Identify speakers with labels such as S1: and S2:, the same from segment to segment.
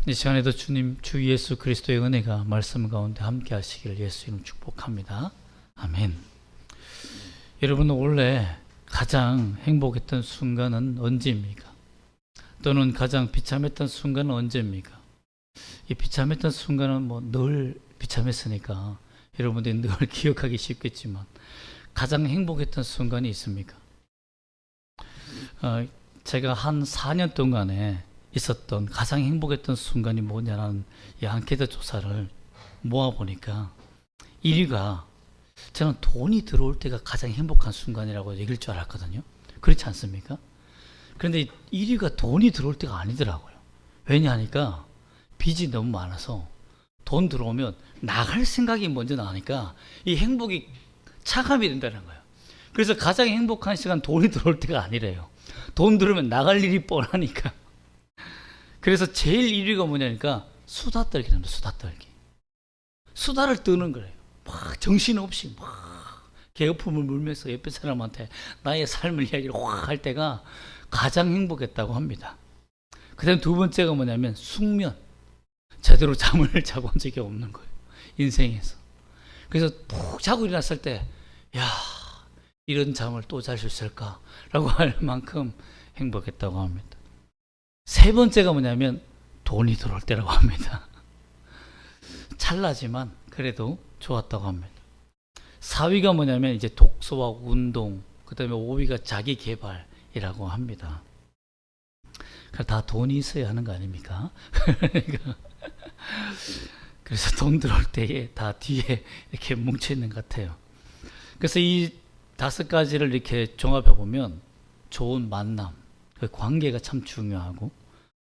S1: 이 시간에도 주님 주 예수 그리스도의 은혜가 말씀 가운데 함께 하시기를 예수 이름 축복합니다. 아멘. 여러분은 원래 가장 행복했던 순간은 언제입니까? 또는 가장 비참했던 순간은 언제입니까? 이 비참했던 순간은 늘 비참했으니까 여러분들이 늘 기억하기 쉽겠지만 가장 행복했던 순간이 있습니까? 제가 한 4년 동안에 있었던 가장 행복했던 순간이 뭐냐는 이 앙케이트 조사를 모아보니까 1위가 저는 돈이 들어올 때가 가장 행복한 순간이라고 얘기할 줄 알았거든요. 그렇지 않습니까? 그런데 1위가 돈이 들어올 때가 아니더라고요. 왜냐하니까 빚이 너무 많아서 돈 들어오면 나갈 생각이 먼저 나니까 이 행복이 차감이 된다는 거예요. 그래서 가장 행복한 시간 돈이 들어올 때가 아니래요. 돈 들어오면 나갈 일이 뻔하니까. 그래서 제일 1위가 뭐냐니까 수다 떨기랍니다. 수다 떨기. 수다를 떠는 거예요. 막 정신없이 막 개거품을 물면서 옆에 사람한테 나의 삶을 이야기를 확 할 때가 가장 행복했다고 합니다. 그 다음 두 번째가 뭐냐면 숙면. 제대로 잠을 자고 온 적이 없는 거예요. 인생에서. 그래서 푹 자고 일어났을 때 야, 이런 잠을 또 잘 수 있을까? 라고 할 만큼 행복했다고 합니다. 세 번째가 뭐냐면 돈이 들어올 때라고 합니다. 찰나지만 그래도 좋았다고 합니다. 4위가 뭐냐면 이제 독서와 운동, 그 다음에 5위가 자기 개발이라고 합니다. 다 돈이 있어야 하는 거 아닙니까? 그래서 돈 들어올 때에 다 뒤에 이렇게 뭉쳐 있는 것 같아요. 그래서 이 5가지를 이렇게 종합해 보면 좋은 만남, 그 관계가 참 중요하고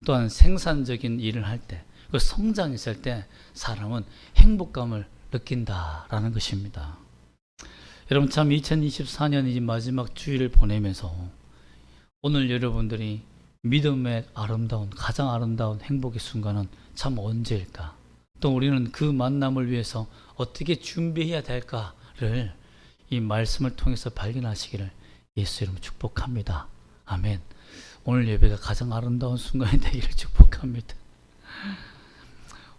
S1: 또한 생산적인 일을 할 때, 그 성장했을 때 사람은 행복감을 느낀다라는 것입니다. 여러분 참 2024년이 마지막 주일을 보내면서 오늘 여러분들이 믿음의 아름다운 가장 아름다운 행복의 순간은 참 언제일까? 또 우리는 그 만남을 위해서 어떻게 준비해야 될까를 이 말씀을 통해서 발견하시기를 예수 이름으로 축복합니다. 아멘. 오늘 예배가 가장 아름다운 순간이 되기를 축복합니다.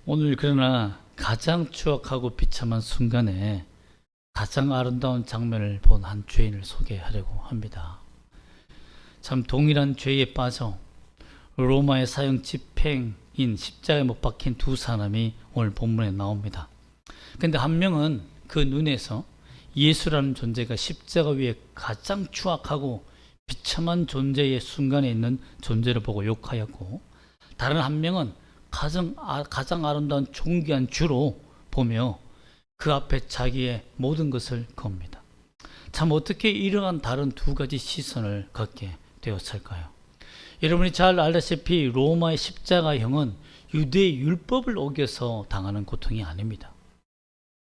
S1: 오늘 그러나 가장 추억하고 비참한 순간에 가장 아름다운 장면을 본 한 죄인을 소개하려고 합니다. 참 동일한 죄에 빠져 로마의 사형 집행인 십자가에 못 박힌 두 사람이 오늘 본문에 나옵니다. 근데 한 명은 그 눈에서 예수라는 존재가 십자가 위에 가장 추악하고 비참한 존재의 순간에 있는 존재를 보고 욕하였고, 다른 한 명은 가장 아름다운 존귀한 주로 보며 그 앞에 자기의 모든 것을 겁니다. 참 어떻게 이러한 다른 두 가지 시선을 갖게 되었을까요? 여러분이 잘 알다시피 로마의 십자가형은 유대의 율법을 어겨서 당하는 고통이 아닙니다.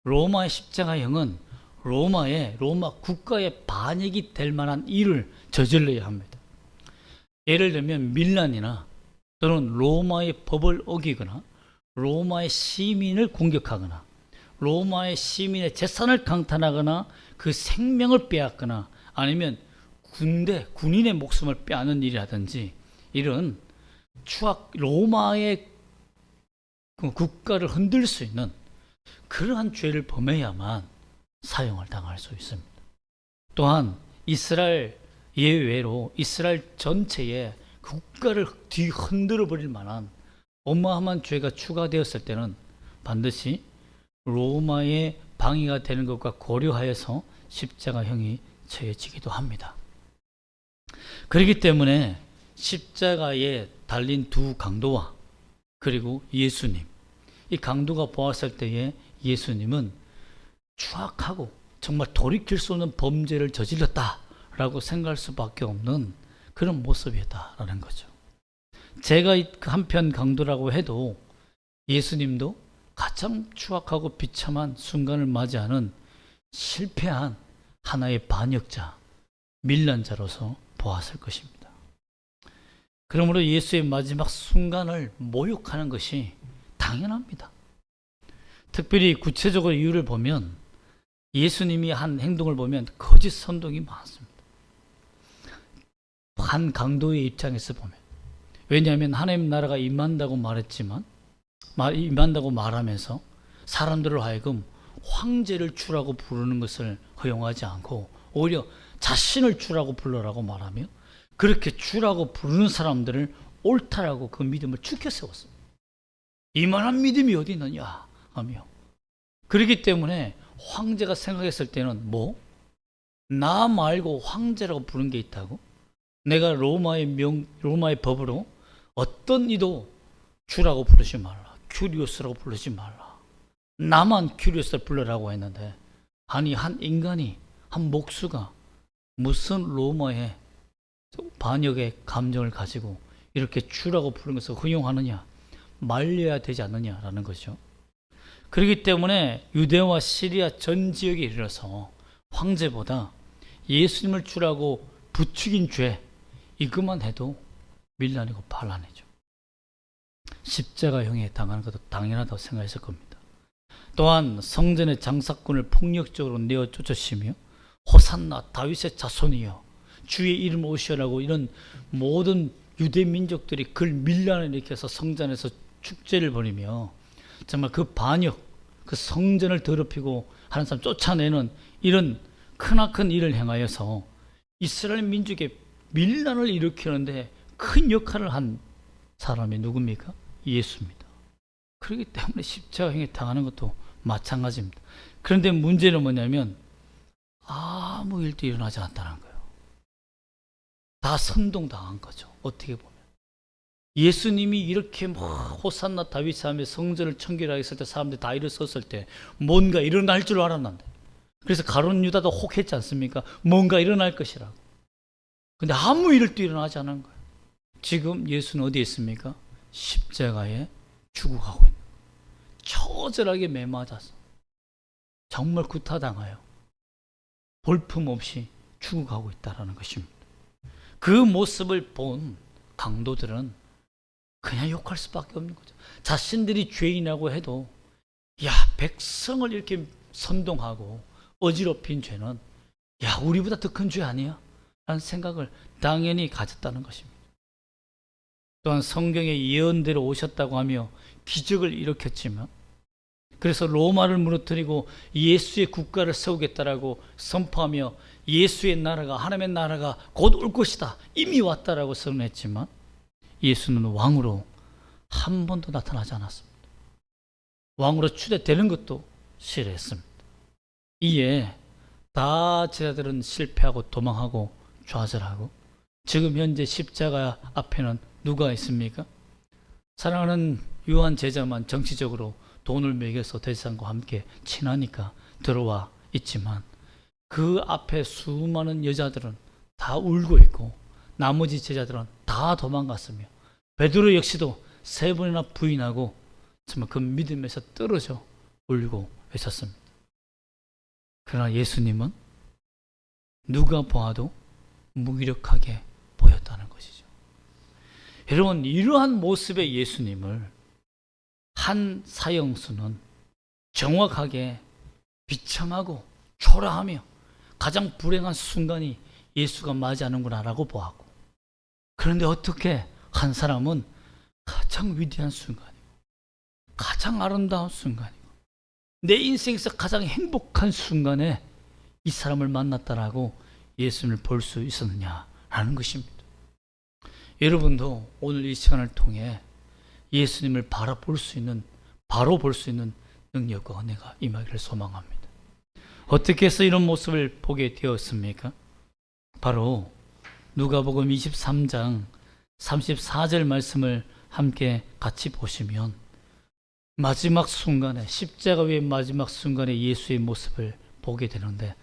S1: 로마의 십자가형은 로마 국가의 반역이 될 만한 일을 저질러야 합니다. 예를 들면 밀란이나 또는 로마의 법을 어기거나 로마의 시민을 공격하거나 로마의 시민의 재산을 강탈하거나 그 생명을 빼앗거나 아니면 군인의 목숨을 빼앗는 일이라든지 이런 로마의 국가를 흔들 수 있는 그러한 죄를 범해야만 사형을 당할 수 있습니다. 또한 이스라엘 예외로 이스라엘 전체에 국가를 뒤흔들어 버릴 만한 어마어마한 죄가 추가되었을 때는 반드시 로마의 방위가 되는 것과 고려하여서 십자가형이 처해지기도 합니다. 그렇기 때문에 십자가에 달린 두 강도와 그리고 예수님, 이 강도가 보았을 때에 예수님은 추악하고 정말 돌이킬 수 없는 범죄를 저질렀다라고 생각할 수밖에 없는 그런 모습이었다라는 거죠. 제가 한편 강도라고 해도 예수님도 가장 추악하고 비참한 순간을 맞이하는 실패한 하나의 반역자, 밀란자로서 보았을 것입니다. 그러므로 예수의 마지막 순간을 모욕하는 것이 당연합니다. 특별히 구체적으로 이유를 보면 예수님이 한 행동을 보면 거짓 선동이 많습니다. 한 강도의 입장에서 보면. 왜냐하면 하나님 나라가 임한다고 말했지만 임한다고 말하면서 사람들을 하여금 황제를 주라고 부르는 것을 허용하지 않고 오히려 자신을 주라고 불러라고 말하며 그렇게 주라고 부르는 사람들을 옳다라고 그 믿음을 축혀 세웠습니다. 이만한 믿음이 어디 있느냐 하며 그렇기 때문에 황제가 생각했을 때는 나 말고 황제라고 부른 게 있다고? 내가 로마의 법으로 어떤 이도 주라고 부르지 말라. 큐리오스라고 부르지 말라. 나만 큐리오스를 불러라고 했는데 아니 한 인간이 한 목수가 무슨 로마의 반역의 감정을 가지고 이렇게 주라고 부르는 것을 허용하느냐 말려야 되지 않느냐라는 것이죠. 그렇기 때문에 유대와 시리아 전 지역에 이르러서 황제보다 예수님을 주라고 부추긴 죄 이것만 해도 밀란이고 반란이죠. 십자가형에 당하는 것도 당연하다고 생각했을 겁니다. 또한 성전의 장사꾼을 폭력적으로 내어 쫓으시며 호산나 다윗의 자손이여 주의 이름 오시라고 이런 모든 유대 민족들이 그를 밀란을 일으켜서 성전에서 축제를 벌이며 정말 그 반역, 그 성전을 더럽히고 하는 사람 쫓아내는 이런 크나큰 일을 행하여서 이스라엘 민족의 밀란을 일으키는데 큰 역할을 한 사람이 누굽니까? 예수입니다. 그렇기 때문에 십자가형에 당하는 것도 마찬가지입니다. 그런데 문제는 뭐냐면 아무 일도 일어나지 않았다는 거예요. 다 선동당한 거죠. 어떻게 보면 예수님이 이렇게 호산나 다윗 하며 성전을 청결하게 했을 때 사람들이 다 일어섰을 때 뭔가 일어날 줄 알았는데 그래서 가룟 유다도 혹했지 않습니까? 뭔가 일어날 것이라고. 근데 아무 일도 일어나지 않은 거예요. 지금 예수는 어디에 있습니까? 십자가에 죽어가고 있는 거예요. 처절하게 매맞아서 정말 구타당하여 볼품없이 죽어가고 있다는 것입니다. 그 모습을 본 강도들은 그냥 욕할 수밖에 없는 거죠. 자신들이 죄인이라고 해도 야 백성을 이렇게 선동하고 어지럽힌 죄는 야 우리보다 더 큰 죄 아니야? 라는 생각을 당연히 가졌다는 것입니다. 또한 성경의 예언대로 오셨다고 하며 기적을 일으켰지만 그래서 로마를 무너뜨리고 예수의 국가를 세우겠다라고 선포하며 예수의 나라가 하나님의 나라가 곧 올 것이다 이미 왔다라고 선언했지만 예수는 왕으로 한 번도 나타나지 않았습니다. 왕으로 추대되는 것도 싫어했습니다. 이에 다 제자들은 실패하고 도망하고 좌절하고 지금 현재 십자가 앞에는 누가 있습니까? 사랑하는 유한 제자만 정치적으로 돈을 매겨서 대제사장과 함께 친하니까 들어와 있지만 그 앞에 수많은 여자들은 다 울고 있고 나머지 제자들은 다 도망갔으며 베드로 역시도 3번이나 부인하고 정말 그 믿음에서 떨어져 울고 외쳤습니다. 그러나 예수님은 누가 보아도 무기력하게 보였다는 것이죠. 여러분 이러한 모습의 예수님을 한 사형수는 정확하게 비참하고 초라하며 가장 불행한 순간이 예수가 맞이하는구나 라고 보았고 그런데 어떻게 한 사람은 가장 위대한 순간이고 가장 아름다운 순간이고 내 인생에서 가장 행복한 순간에 이 사람을 만났다라고 예수님을 볼 수 있었느냐라는 것입니다. 여러분도 오늘 이 시간을 통해 예수님을 바로 볼 수 있는 능력과 은혜가 임하기를 소망합니다. 어떻게 해서 이런 모습을 보게 되었습니까? 바로 누가복음 23장 34절 말씀을 함께 같이 보시면 마지막 순간에 십자가 위의 마지막 순간에 예수의 모습을 보게 되는데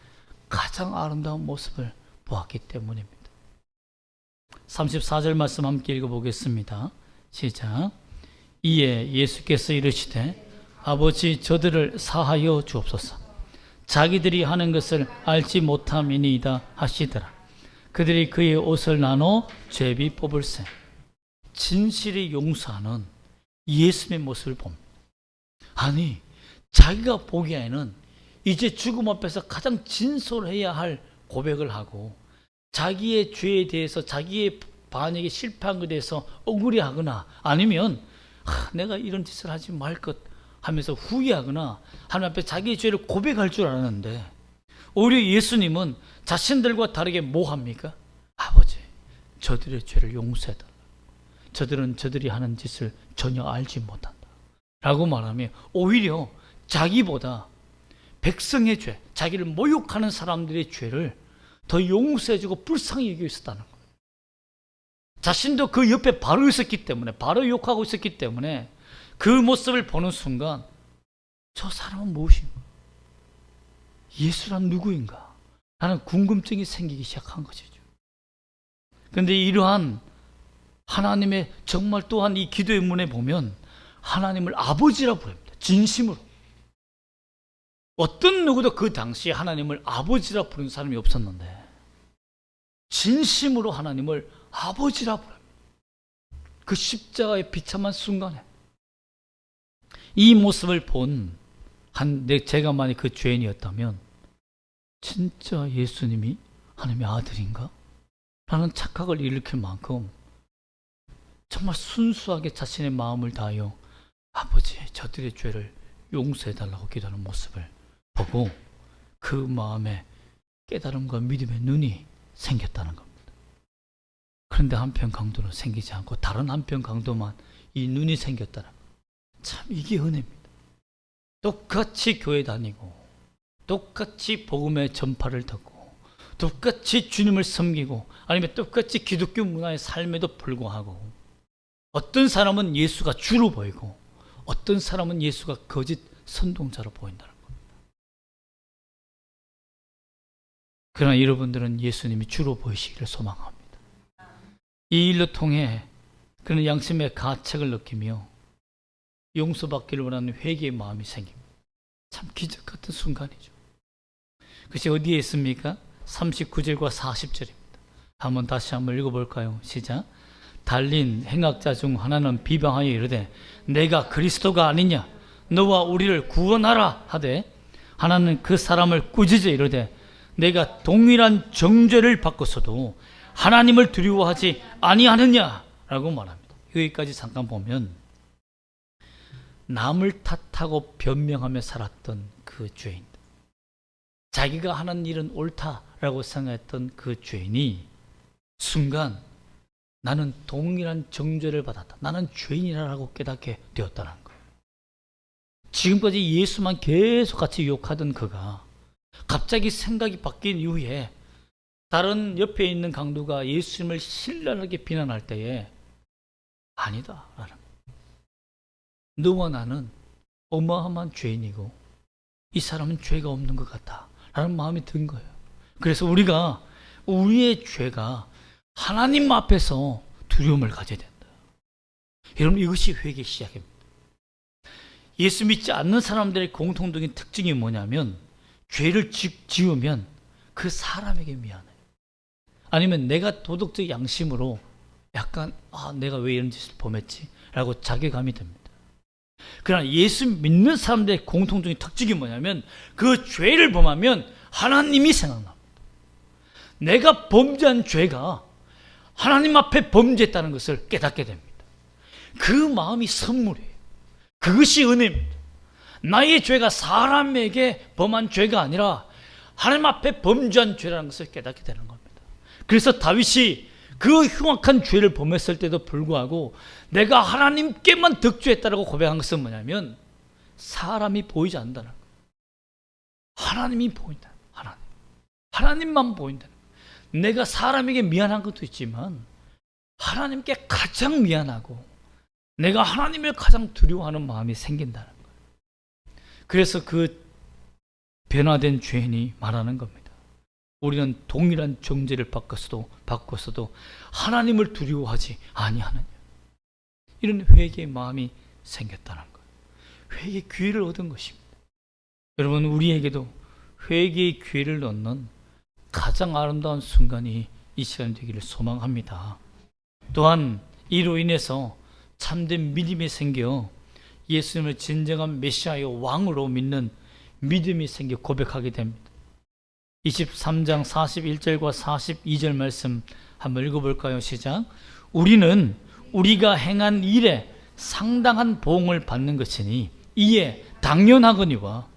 S1: 가장 아름다운 모습을 보았기 때문입니다. 34절 말씀 함께 읽어보겠습니다. 시작. 이에 예수께서 이르시되 아버지 저들을 사하여 주옵소서. 자기들이 하는 것을 알지 못함이니이다 하시더라. 그들이 그의 옷을 나눠 제비 뽑을세. 진실이 용서하는 예수님의 모습을 봅니다. 아니 자기가 보기에는 이제 죽음 앞에서 가장 진솔해야 할 고백을 하고 자기의 죄에 대해서 자기의 반역에 실패한 것에 대해서 억울해하거나 아니면 내가 이런 짓을 하지 말 것 하면서 후회하거나 하나님 앞에 자기의 죄를 고백할 줄 알았는데, 오히려 예수님은 자신들과 다르게 뭐 합니까? 아버지, 저들의 죄를 용서해달라. 저들은 저들이 하는 짓을 전혀 알지 못한다 라고 말하며 오히려 자기보다 백성의 죄, 자기를 모욕하는 사람들의 죄를 더 용서해주고 불쌍히 여기고 있었다는 거예요. 자신도 그 옆에 바로 있었기 때문에, 바로 욕하고 있었기 때문에 그 모습을 보는 순간 저 사람은 무엇인가? 예수란 누구인가? 라는 궁금증이 생기기 시작한 것이죠. 그런데 이러한 하나님의 정말 또한 이 기도의 문에 보면 하나님을 아버지라 부릅니다. 진심으로. 어떤 누구도 그 당시에 하나님을 아버지라 부르는 사람이 없었는데 진심으로 하나님을 아버지라 부릅니다. 그 십자가의 비참한 순간에 이 모습을 본 제가 만약 그 죄인이었다면 진짜 예수님이 하나님의 아들인가? 라는 착각을 일으킬 만큼 정말 순수하게 자신의 마음을 다하여 아버지, 저들의 죄를 용서해달라고 기도하는 모습을 보고 그 마음에 깨달음과 믿음의 눈이 생겼다는 겁니다. 그런데 한편 강도는 생기지 않고 다른 한편 강도만 이 눈이 생겼다는 것. 참 이게 은혜입니다. 똑같이 교회 다니고 똑같이 복음의 전파를 듣고 똑같이 주님을 섬기고 아니면 똑같이 기독교 문화의 삶에도 불구하고 어떤 사람은 예수가 주로 보이고 어떤 사람은 예수가 거짓 선동자로 보인다는 겁니다. 그러나 여러분들은 예수님이 주로 보이시기를 소망합니다. 이 일로 통해 그는 양심의 가책을 느끼며 용서받기를 원하는 회개의 마음이 생깁니다. 참 기적 같은 순간이죠. 그것이 어디에 있습니까? 39절과 40절입니다. 한번 다시 한번 읽어볼까요? 시작. 달린 행악자 중 하나는 비방하여 이르되 내가 그리스도가 아니냐 너와 우리를 구원하라 하되 하나는 그 사람을 꾸짖어 이르되 내가 동일한 정죄를 받고서도 하나님을 두려워하지 아니하느냐라고 말합니다. 여기까지 잠깐 보면 남을 탓하고 변명하며 살았던 그 죄인, 자기가 하는 일은 옳다라고 생각했던 그 죄인이 순간 나는 동일한 정죄를 받았다, 나는 죄인이라고 깨닫게 되었다는 거예요. 지금까지 예수만 계속 같이 욕하던 그가 갑자기 생각이 바뀐 이후에 다른 옆에 있는 강도가 예수님을 신랄하게 비난할 때에 아니다 라는, 너와 나는 어마어마한 죄인이고 이 사람은 죄가 없는 것 같다 라는 마음이 든 거예요. 그래서 우리가 우리의 죄가 하나님 앞에서 두려움을 가져야 된다. 여러분, 이것이 회개의 시작입니다. 예수 믿지 않는 사람들의 공통적인 특징이 뭐냐면 죄를 지으면 그 사람에게 미안해요. 아니면 내가 도덕적 양심으로 약간 내가 왜 이런 짓을 범했지? 라고 자괴감이 듭니다. 그러나 예수 믿는 사람들의 공통적인 특징이 뭐냐면 그 죄를 범하면 하나님이 생각납니다. 내가 범죄한 죄가 하나님 앞에 범죄했다는 것을 깨닫게 됩니다. 그 마음이 선물이에요. 그것이 은혜입니다. 나의 죄가 사람에게 범한 죄가 아니라 하나님 앞에 범죄한 죄라는 것을 깨닫게 되는 겁니다. 그래서 다윗이 그 흉악한 죄를 범했을 때도 불구하고 내가 하나님께만 득죄했다고 고백한 것은 뭐냐면 사람이 보이지 않는다는 거예요. 하나님이 보인다. 하나님만 보인다. 내가 사람에게 미안한 것도 있지만 하나님께 가장 미안하고 내가 하나님을 가장 두려워하는 마음이 생긴다는 거예요. 그래서 그 변화된 죄인이 말하는 겁니다. 우리는 동일한 정죄를 받고서도 하나님을 두려워하지 아니하느냐. 이런 회개의 마음이 생겼다는 거예요. 회개의 기회를 얻은 것입니다. 여러분, 우리에게도 회개의 기회를 얻는 가장 아름다운 순간이 이 시간 되기를 소망합니다. 또한 이로 인해서 참된 믿음이 생겨 예수님을 진정한 메시아의 왕으로 믿는 믿음이 생겨 고백하게 됩니다. 23장 41절과 42절 말씀 한번 읽어볼까요? 시작. 우리는 우리가 행한 일에 상당한 보응을 받는 것이니 이에 당연하거니와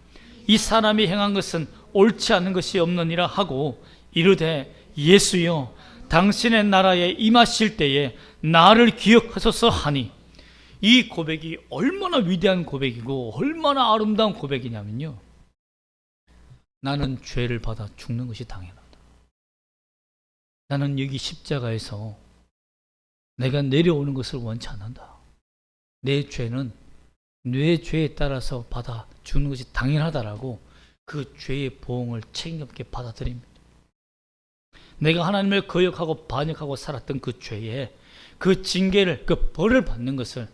S1: 이 사람이 행한 것은 옳지 않은 것이 없느니라 하고 이르되 예수여 당신의 나라에 임하실 때에 나를 기억하소서 하니, 이 고백이 얼마나 위대한 고백이고 얼마나 아름다운 고백이냐면요, 나는 죄를 받아 죽는 것이 당연하다. 나는 여기 십자가에서 내가 내려오는 것을 원치 않는다. 내 죄는 내 죄에 따라서 받아 죽는 것이 당연하다라고 그 죄의 보응을 책임있게 받아들입니다. 내가 하나님을 거역하고 반역하고 살았던 그 죄에 그 징계를, 그 벌을 받는 것을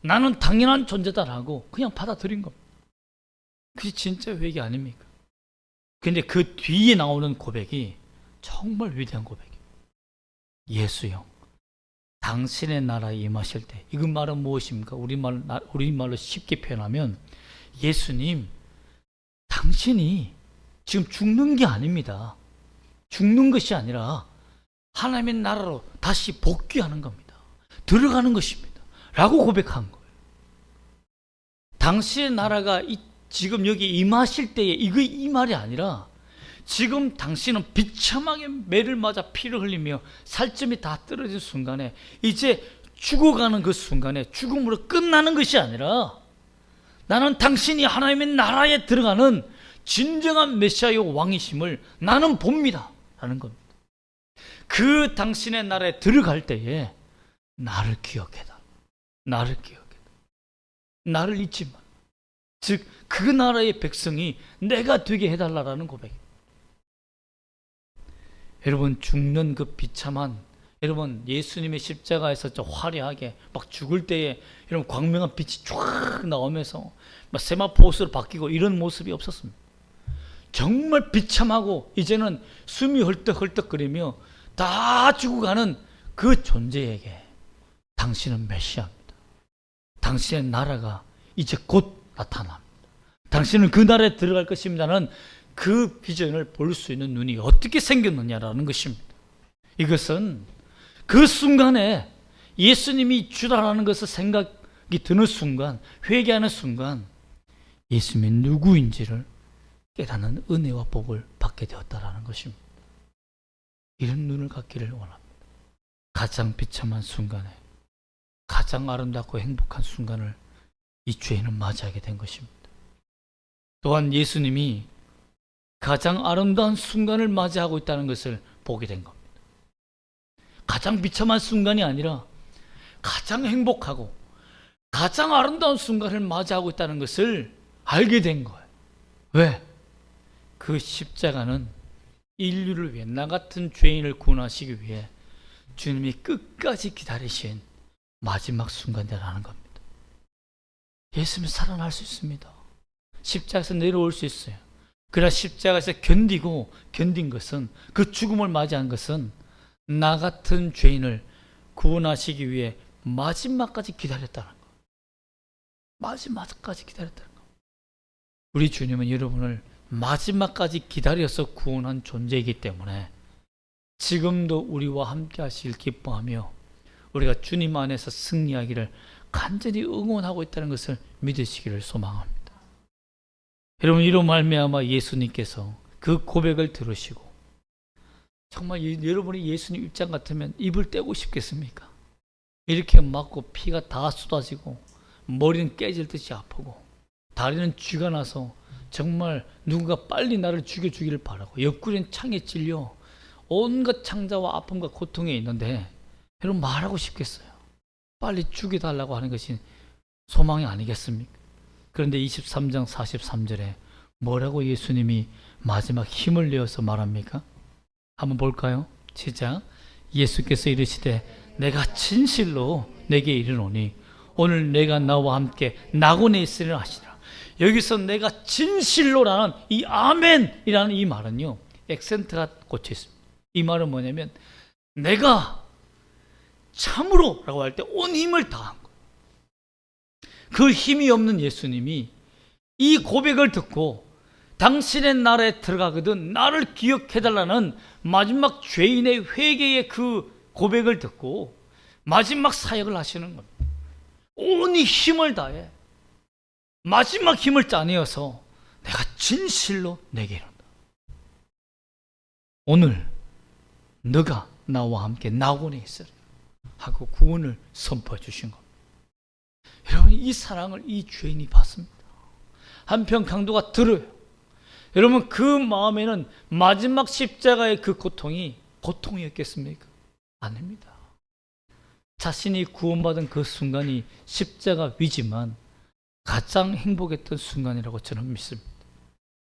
S1: 나는 당연한 존재다라고 그냥 받아들인 겁니다. 그게 진짜 회개 아닙니까? 근데 그 뒤에 나오는 고백이 정말 위대한 고백이에요. 예수여 당신의 나라에 임하실 때, 이그 말은 무엇입니까? 우리말로 쉽게 표현하면, 예수님 당신이 지금 죽는 게 아닙니다. 죽는 것이 아니라 하나님의 나라로 다시 복귀하는 겁니다. 들어가는 것입니다 라고 고백한 거예요. 당신의 나라가 지금 여기 임하실 때에 이 말이 아니라, 지금 당신은 비참하게 매를 맞아 피를 흘리며 살점이 다 떨어진 순간에, 이제 죽어가는 그 순간에 죽음으로 끝나는 것이 아니라, 나는 당신이 하나님의 나라에 들어가는 진정한 메시아요 왕이심을 나는 봅니다 라는 겁니다. 그 당신의 나라에 들어갈 때에 나를 기억해다, 나를 기억해다, 나를 잊지 마. 즉 그 나라의 백성이 내가 되게 해달라라는 고백입니다. 여러분, 죽는 그 비참한, 여러분 예수님의 십자가에서 저 화려하게 막 죽을 때에 여러분 광명한 빛이 쫙 나오면서 막 세마포스로 바뀌고 이런 모습이 없었습니다. 정말 비참하고 이제는 숨이 헐떡헐떡거리며 다 죽어가는 그 존재에게 당신은 메시아입니다. 당신의 나라가 이제 곧 나타납니다. 당신은 그 나라에 들어갈 것입니다는 그 비전을 볼 수 있는 눈이 어떻게 생겼느냐라는 것입니다. 이것은 그 순간에 예수님이 주라라는 것을 생각이 드는 순간, 회개하는 순간 예수님이 누구인지를 깨닫는 은혜와 복을 받게 되었다라는 것입니다. 이런 눈을 갖기를 원합니다. 가장 비참한 순간에 가장 아름답고 행복한 순간을 이 죄인은 맞이하게 된 것입니다. 또한 예수님이 가장 아름다운 순간을 맞이하고 있다는 것을 보게 된 겁니다. 가장 비참한 순간이 아니라 가장 행복하고 가장 아름다운 순간을 맞이하고 있다는 것을 알게 된 거예요. 왜? 그 십자가는 인류를 위해, 나 같은 죄인을 구원하시기 위해 주님이 끝까지 기다리신 마지막 순간이라는 겁니다. 예수님은 살아날 수 있습니다. 십자가에서 내려올 수 있어요. 그러나 십자가에서 견딘 것은, 그 죽음을 맞이한 것은 나 같은 죄인을 구원하시기 위해 마지막까지 기다렸다는 거. 마지막까지 기다렸다는 거. 우리 주님은 여러분을 마지막까지 기다려서 구원한 존재이기 때문에 지금도 우리와 함께 하실 기뻐하며 우리가 주님 안에서 승리하기를 간절히 응원하고 있다는 것을 믿으시기를 소망합니다. 여러분, 이로 말미암아 예수님께서 그 고백을 들으시고, 정말 여러분이 예수님 입장 같으면 입을 떼고 싶겠습니까? 이렇게 맞고 피가 다 쏟아지고 머리는 깨질 듯이 아프고 다리는 쥐가 나서 정말 누군가 빨리 나를 죽여주기를 바라고, 옆구리는 창에 찔려 온갖 창자와 아픔과 고통에 있는데 여러분 말하고 싶겠어요? 빨리 죽여달라고 하는 것이 소망이 아니겠습니까? 그런데 23장 43절에 뭐라고 예수님이 마지막 힘을 내어서 말합니까? 한번 볼까요? 시작. 예수께서 이르시되 내가 진실로 내게 이르노니 오늘 내가 나와 함께 낙원에 있으리라 하시니라. 여기서 내가 진실로라는 이 아멘이라는 이 말은요, 액센트가 꽂혀 있습니다. 이 말은 뭐냐면 내가 참으로 라고 할 때 온 힘을 다한 거예요. 그 힘이 없는 예수님이 이 고백을 듣고 당신의 나라에 들어가거든 나를 기억해달라는 마지막 죄인의 회개의 그 고백을 듣고 마지막 사역을 하시는 겁니다. 온이 힘을 다해 마지막 힘을 짜내어서 내가 진실로 내게 이른다. 오늘 너가 나와 함께 낙원에 있으라 하고 구원을 선포해 주신 겁니다. 여러분, 이 사랑을 이 죄인이 받습니다. 한편 강도가 들어요. 여러분, 그 마음에는 마지막 십자가의 그 고통이 고통이었겠습니까? 아닙니다. 자신이 구원받은 그 순간이 십자가 위지만 가장 행복했던 순간이라고 저는 믿습니다.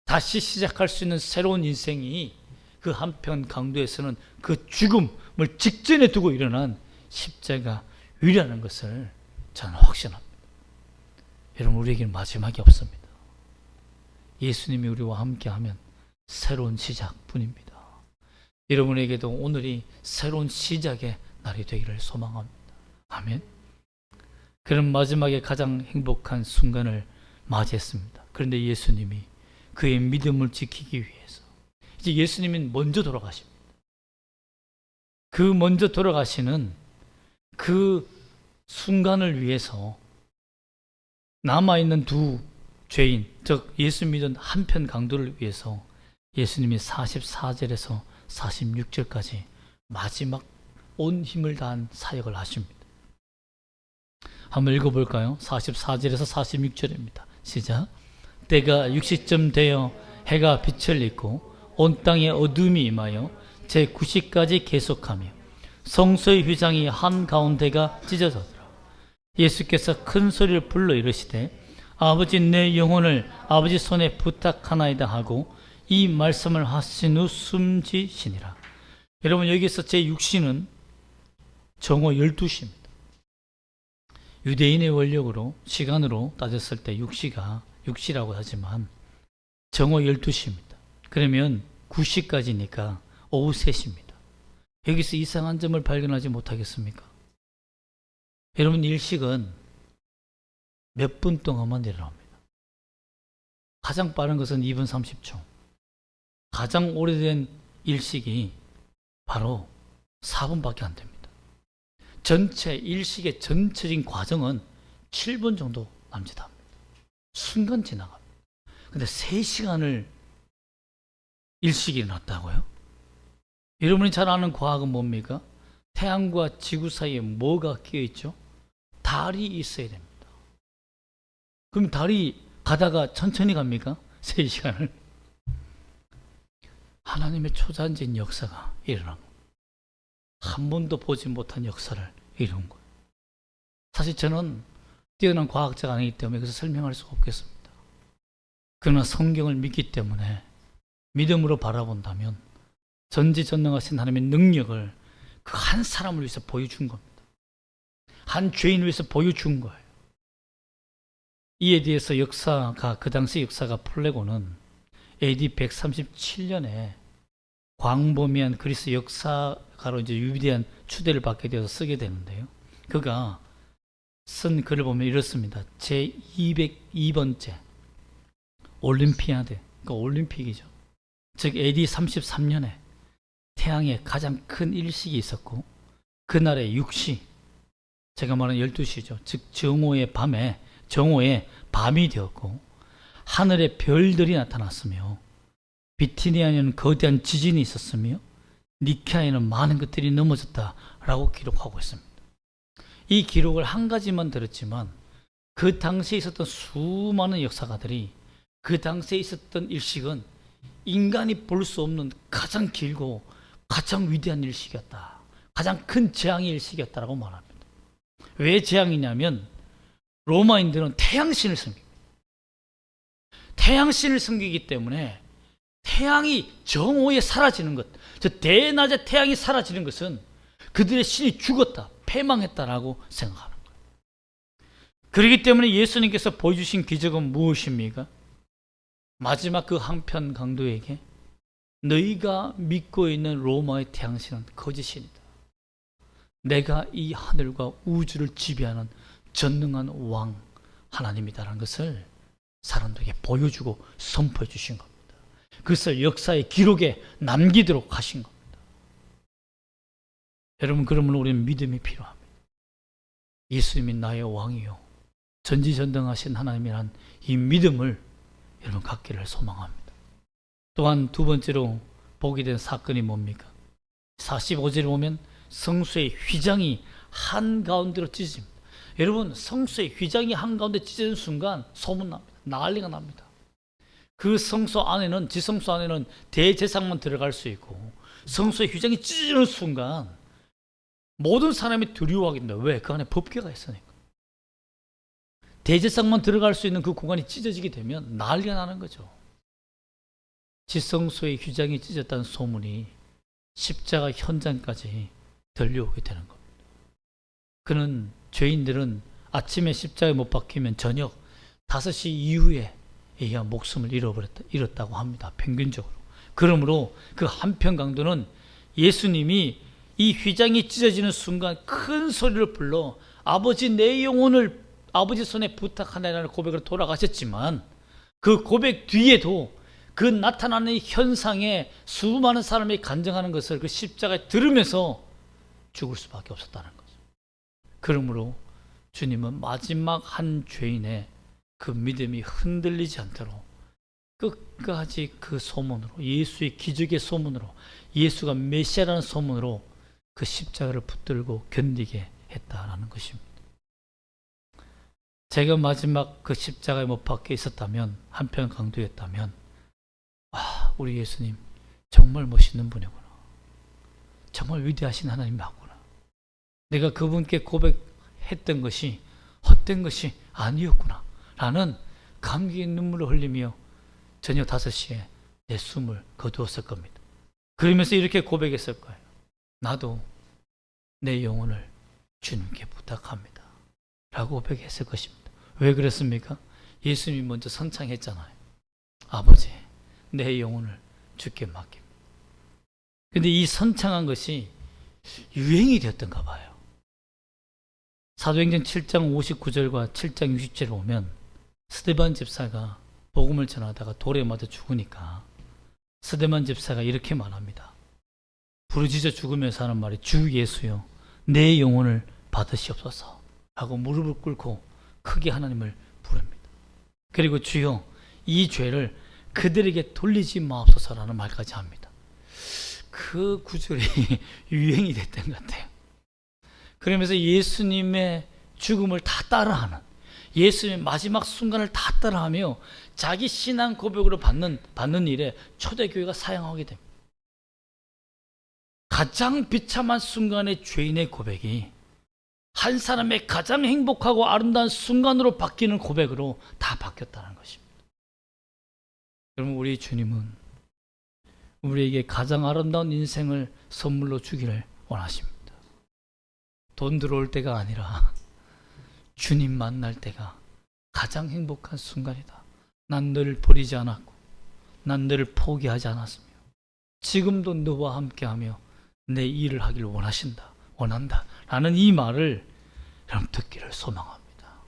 S1: 다시 시작할 수 있는 새로운 인생이 그 한편 강도에서는 그 죽음을 직전에 두고 일어난 십자가 위라는 것을 저는 확신합니다. 여러분, 우리에게는 마지막이 없습니다. 예수님이 우리와 함께하면 새로운 시작뿐입니다. 여러분에게도 오늘이 새로운 시작의 날이 되기를 소망합니다. 아멘. 그런 마지막에 가장 행복한 순간을 맞이했습니다. 그런데 예수님이 그의 믿음을 지키기 위해서 이제 예수님은 먼저 돌아가십니다. 그 먼저 돌아가시는 그 순간을 위해서 남아있는 두 죄인, 즉 예수 믿은 한편 강도를 위해서 예수님이 44절에서 46절까지 마지막 온 힘을 다한 사역을 하십니다. 한번 읽어볼까요? 44절에서 46절입니다. 시작. 때가 6시쯤 되어 해가 빛을 잇고 온 땅에 어둠이 임하여 제9시까지 계속하며 성소의 휘장이 한가운데가 찢어졌더라. 예수께서 큰 소리를 불러 이르시되 아버지, 내 영혼을 아버지 손에 부탁하나이다 하고 이 말씀을 하신 후 숨지시니라. 여러분, 여기서 제6시는 정오 12시입니다. 유대인의 원력으로 시간으로 따졌을 때 6시라고 하지만 정오 12시입니다. 그러면 9시까지니까 오후 3시입니다. 여기서 이상한 점을 발견하지 못하겠습니까? 여러분, 일식은 몇 분 동안만 일어납니다. 가장 빠른 것은 2분 30초. 가장 오래된 일식이 바로 4분밖에 안 됩니다. 전체 일식의 전체적인 과정은 7분 정도 남짓합니다. 순간 지나갑니다. 근데 3시간을 일식이 일어났다고요? 여러분이 잘 아는 과학은 뭡니까? 태양과 지구 사이에 뭐가 끼어 있죠? 달이 있어야 됩니다. 그럼 달이 가다가 천천히 갑니까? 3시간을. 하나님의 초자연적인 역사가 일어난 거예요. 한 번도 보지 못한 역사를 이룬 거예요. 사실 저는 뛰어난 과학자가 아니기 때문에 그래서 설명할 수가 없겠습니다. 그러나 성경을 믿기 때문에 믿음으로 바라본다면 전지전능하신 하나님의 능력을 그 한 사람을 위해서 보여준 겁니다. 한 죄인을 위해서 보여준 거예요. 이에 대해서 역사가, 그 당시 역사가 플레고는 AD 137년에 광범위한 그리스 역사가로 이제 위대한 추대를 받게 되어서 쓰게 되는데요. 그가 쓴 글을 보면 이렇습니다. 제 202번째 올림피아드, 그러니까 올림픽이죠. 즉 AD 33년에 태양에 가장 큰 일식이 있었고 그날의 6시, 제가 말하는 12시죠. 즉 정오의 밤이 되었고 하늘에 별들이 나타났으며 비티니아에는 거대한 지진이 있었으며 니케아에는 많은 것들이 넘어졌다라고 기록하고 있습니다. 이 기록을 한 가지만 들었지만 그 당시에 있었던 수많은 역사가들이 그 당시에 있었던 일식은 인간이 볼 수 없는 가장 길고 가장 위대한 일식이었다. 가장 큰 재앙의 일식이었다라고 말합니다. 왜 재앙이냐면 로마인들은 태양신을 섬깁니다. 태양신을 섬기기 때문에 태양이 정오에 사라지는 것, 저 대낮에 태양이 사라지는 것은 그들의 신이 죽었다, 패망했다라고 생각하는 거예요. 그렇기 때문에 예수님께서 보여주신 기적은 무엇입니까? 마지막 그 한편 강도에게 너희가 믿고 있는 로마의 태양신은 거짓신이다. 내가 이 하늘과 우주를 지배하는 전능한 왕 하나님이다라는 것을 사람들에게 보여주고 선포해 주신 겁니다. 그것을 역사의 기록에 남기도록 하신 겁니다. 여러분, 그러면 우리는 믿음이 필요합니다. 예수님이 나의 왕이요 전지전능하신 하나님이란 이 믿음을 여러분 갖기를 소망합니다. 또한 두 번째로 보게 된 사건이 뭡니까? 45절에 보면 성소의 휘장이 한가운데로 찢어집니다. 여러분, 성소의 휘장이 한가운데 찢어지는 순간 소문납니다. 난리가 납니다. 그 성소 안에는, 지성소 안에는 대제사장만 들어갈 수 있고, 성소의 휘장이 찢어지는 순간 모든 사람이 두려워하게 됩니다. 왜? 그 안에 법궤가 있으니까. 대제사장만 들어갈 수 있는 그 공간이 찢어지게 되면 난리가 나는 거죠. 지성소의 휘장이 찢어졌다는 소문이 십자가 현장까지 들려오게 되는 겁니다. 그는 죄인들은 아침에 십자가에 못 박히면 저녁 5시 이후에 이야 목숨을 잃었다고 합니다. 평균적으로. 그러므로 그 한편 강도는 예수님이 이 휘장이 찢어지는 순간 큰 소리를 불러 아버지 내 영혼을 아버지 손에 부탁하나라는 고백으로 돌아가셨지만, 그 고백 뒤에도 그 나타나는 현상에 수많은 사람이 간증하는 것을 그 십자가에 들으면서 죽을 수밖에 없었다는 거죠. 그러므로 주님은 마지막 한 죄인의 그 믿음이 흔들리지 않도록 끝까지 그 소문으로, 예수의 기적의 소문으로, 예수가 메시아라는 소문으로 그 십자가를 붙들고 견디게 했다라는 것입니다. 제가 마지막 그 십자가에 못 박혀 있었다면, 한편 강도였다면, 와, 우리 예수님 정말 멋있는 분이구나, 정말 위대하신 하나님 맞구나, 내가 그분께 고백했던 것이 헛된 것이 아니었구나 라는 감격의 눈물을 흘리며 저녁 5시에 내 숨을 거두었을 겁니다. 그러면서 이렇게 고백했을 거예요. 나도 내 영혼을 주님께 부탁합니다 라고 고백했을 것입니다. 왜 그랬습니까? 예수님이 먼저 선창했잖아요. 아버지, 내 영혼을 주께 맡깁니다. 근데 이 선창한 것이 유행이 되었던가 봐요. 사도행전 7장 59절과 7장 60절을 보면 스데반 집사가 복음을 전하다가 돌에 맞아 죽으니까 스데반 집사가 이렇게 말합니다. 부르짖어 죽으면서 하는 말이, 주 예수여 내 영혼을 받으시옵소서 하고 무릎을 꿇고 크게 하나님을 부릅니다. 그리고 주여 이 죄를 그들에게 돌리지 마옵소서라는 말까지 합니다. 그 구절이 유행이 됐던 것 같아요. 그러면서 예수님의 죽음을 다 따라하는, 예수님의 마지막 순간을 다 따라하며 자기 신앙 고백으로 받는 일에 초대교회가 사용하게 됩니다. 가장 비참한 순간의 죄인의 고백이 한 사람의 가장 행복하고 아름다운 순간으로 바뀌는 고백으로 다 바뀌었다는 것입니다. 여러분, 우리 주님은 우리에게 가장 아름다운 인생을 선물로 주기를 원하십니다. 돈 들어올 때가 아니라 주님 만날 때가 가장 행복한 순간이다. 난 너를 버리지 않았고 난 너를 포기하지 않았으며 지금도 너와 함께하며 내 일을 하기를 원한다 라는 이 말을 여러분 듣기를 소망합니다.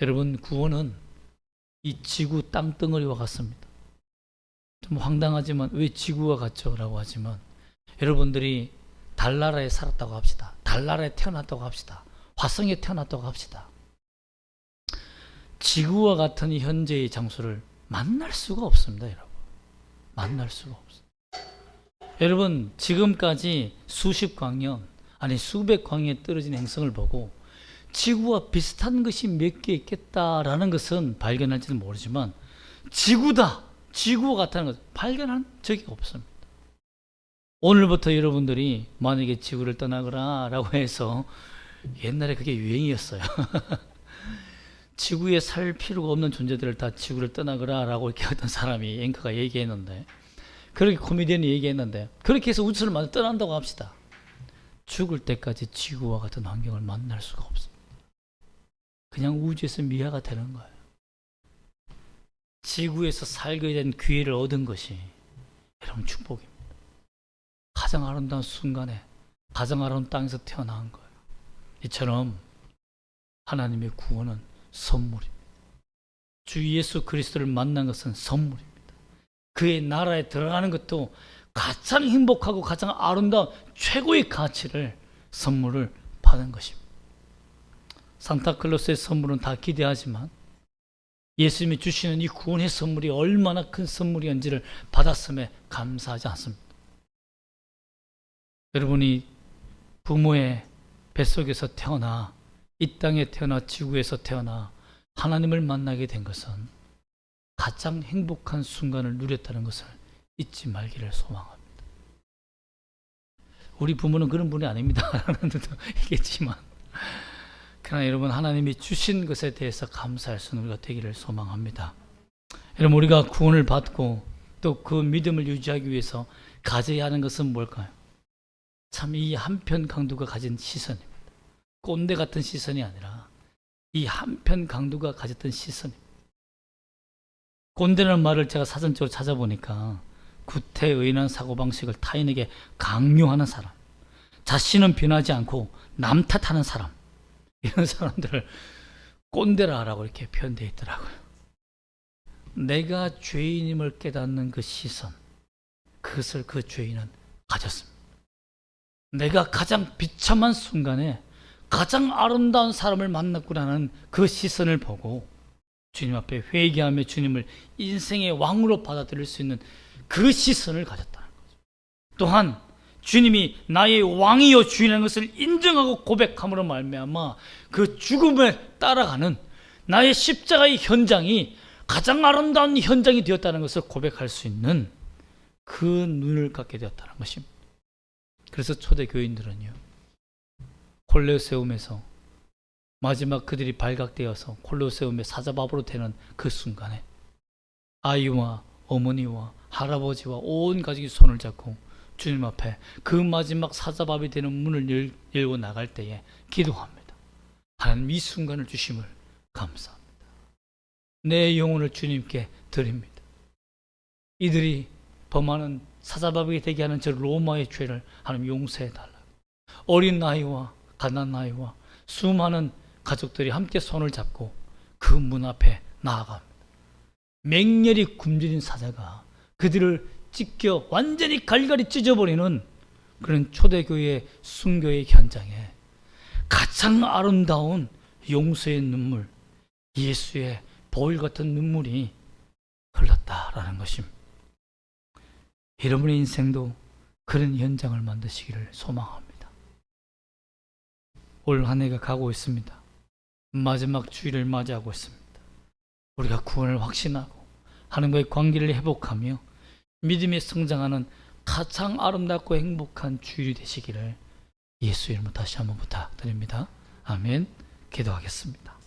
S1: 여러분, 구원은 이 지구 땅덩어리와 같습니다. 좀 황당하지만 왜 지구와 같죠? 라고 하지만, 여러분들이 달나라에 살았다고 합시다. 달나라에 태어났다고 합시다. 화성에 태어났다고 합시다. 지구와 같은 현재의 장소를 만날 수가 없습니다. 여러분, 만날 수가 없습니다. 여러분, 지금까지 수십 광년 아니 수백 광년에 떨어진 행성을 보고 지구와 비슷한 것이 몇 개 있겠다라는 것은 발견할지는 모르지만, 지구다, 지구와 같다는 것을 발견한 적이 없습니다. 오늘부터 여러분들이 만약에 지구를 떠나거라 라고 해서, 옛날에 그게 유행이었어요. 지구에 살 필요가 없는 존재들을 다 지구를 떠나거라 라고 이렇게 어떤 사람이, 앵커가 얘기했는데, 그렇게 코미디언이 얘기했는데, 그렇게 해서 우주를 만나 떠난다고 합시다. 죽을 때까지 지구와 같은 환경을 만날 수가 없습니다. 그냥 우주에서 미아가 되는 거예요. 지구에서 살게 된 기회를 얻은 것이 여러분 축복입니다. 가장 아름다운 순간에 가장 아름다운 땅에서 태어난 거예요. 이처럼 하나님의 구원은 선물입니다. 주 예수 그리스도를 만난 것은 선물입니다. 그의 나라에 들어가는 것도 가장 행복하고 가장 아름다운 최고의 가치를, 선물을 받은 것입니다. 산타클로스의 선물은 다 기대하지만 예수님이 주시는 이 구원의 선물이 얼마나 큰 선물이었는지를 받았음에 감사하지 않습니다. 여러분이 부모의 뱃속에서 태어나 이 땅에 태어나 지구에서 태어나 하나님을 만나게 된 것은 가장 행복한 순간을 누렸다는 것을 잊지 말기를 소망합니다. 우리 부모는 그런 분이 아닙니다. 하나님도 있겠지만 그러나 여러분, 하나님이 주신 것에 대해서 감사할 수 있는 우리가 되기를 소망합니다. 여러분, 우리가 구원을 받고 또 그 믿음을 유지하기 위해서 가져야 하는 것은 뭘까요? 참 이 한편 강도가 가진 시선입니다. 꼰대 같은 시선이 아니라 이 한편 강도가 가졌던 시선입니다. 꼰대라는 말을 제가 사전적으로 찾아보니까 구태의인한 사고방식을 타인에게 강요하는 사람, 자신은 변하지 않고 남 탓하는 사람, 이런 사람들을 꼰대라라고 이렇게 표현되어 있더라고요. 내가 죄인임을 깨닫는 그 시선, 그것을 그 죄인은 가졌습니다. 내가 가장 비참한 순간에 가장 아름다운 사람을 만났구나는 그 시선을 보고 주님 앞에 회개하며 주님을 인생의 왕으로 받아들일 수 있는 그 시선을 가졌다는 거죠. 또한 주님이 나의 왕이요 주인이라는 것을 인정하고 고백함으로 말미암아 그 죽음에 따라가는 나의 십자가의 현장이 가장 아름다운 현장이 되었다는 것을 고백할 수 있는 그 눈을 갖게 되었다는 것입니다. 그래서 초대 교인들은요, 콜로세움에서 마지막 그들이 발각되어서 콜로세움의 사자밥으로 되는 그 순간에 아이와 어머니와 할아버지와 온 가족이 손을 잡고 주님 앞에 그 마지막 사자밥이 되는 문을 열고 나갈 때에 기도합니다. 하나님, 이 순간을 주심을 감사합니다. 내 영혼을 주님께 드립니다. 이들이 범하는 사자밥이 되게 하는 저 로마의 죄를 하나님 용서해 달라고. 어린 나이와 가난 나이와 수많은 가족들이 함께 손을 잡고 그 문 앞에 나아갑니다. 맹렬히 굶주린 사자가 그들을 찢겨 완전히 갈갈이 찢어버리는 그런 초대교회의 순교의 현장에 가장 아름다운 용서의 눈물, 예수의 보혈 같은 눈물이 흘렀다라는 것입니다. 여러분의 인생도 그런 현장을 만드시기를 소망합니다. 올 한 해가 가고 있습니다. 마지막 주일을 맞이하고 있습니다. 우리가 구원을 확신하고 하나님과의 관계를 회복하며 믿음에 성장하는 가장 아름답고 행복한 주일이 되시기를 예수 이름으로 다시 한번 부탁드립니다. 아멘. 기도하겠습니다.